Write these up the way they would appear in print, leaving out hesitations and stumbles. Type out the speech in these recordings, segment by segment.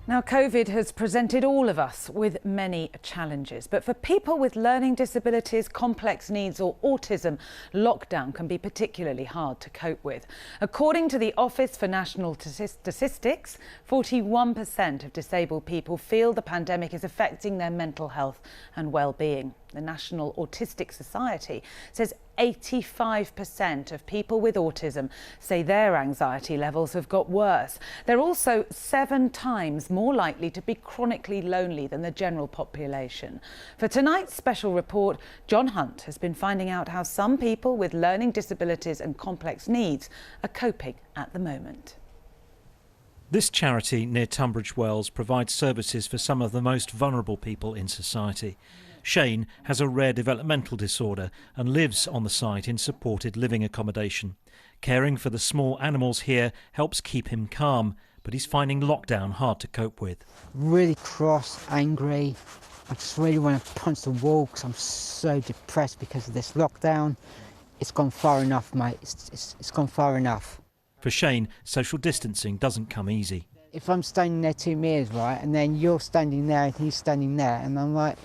Now, COVID has presented all of us with many challenges, but for people with learning disabilities, complex needs or autism, lockdown can be particularly hard to cope with. According to the Office for National Statistics, 41% of disabled people feel the pandemic is affecting their mental health and well-being. The National Autistic Society says 85% of people with autism say their anxiety levels have got worse. They're also 7 times more likely to be chronically lonely than the general population. For tonight's special report, John Hunt has been finding out how some people with learning disabilities and complex needs are coping at the moment. This charity near Tunbridge Wells provides services for some of the most vulnerable people in society. Shane has a rare developmental disorder and lives on the site in supported living accommodation. Caring for the small animals here helps keep him calm, but he's finding lockdown hard to cope with. Really cross, angry. I just really want to punch the wall because I'm so depressed because of this lockdown. It's gone far enough, mate. It's gone far enough. For Shane, social distancing doesn't come easy. If I'm standing there 2 meters, right, and then you're standing there and he's standing there, and I'm like,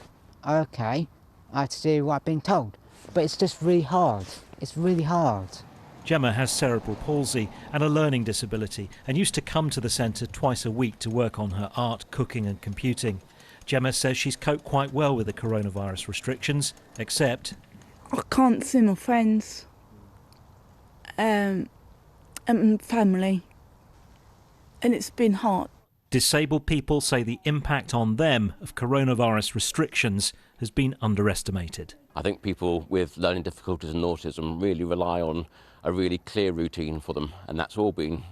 okay, I have to do what I've been told. But it's just really hard. It's really hard. Gemma has cerebral palsy and a learning disability and used to come to the centre twice a week to work on her art, cooking and computing. Gemma says she's coped quite well with the coronavirus restrictions, except I can't see my friends and family, and it's been hard. Disabled people say the impact on them of coronavirus restrictions has been underestimated. I think people with learning difficulties and autism really rely on a really clear routine for them, and that's all been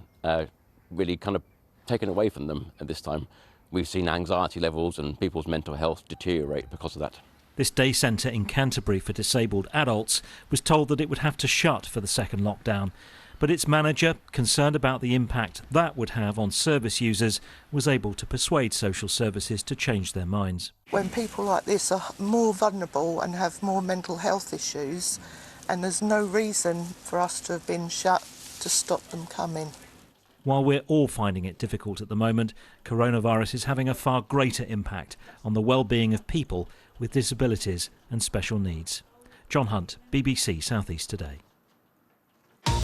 really kind of taken away from them at this time. We've seen anxiety levels and people's mental health deteriorate because of that. This day centre in Canterbury for disabled adults was told that it would have to shut for the second lockdown. But its manager, concerned about the impact that would have on service users, was able to persuade social services to change their minds. When people like this are more vulnerable and have more mental health issues, and there's no reason for us to have been shut to stop them coming. While we're all finding it difficult at the moment, coronavirus is having a far greater impact on the well-being of people with disabilities and special needs. John Hunt, BBC South East Today.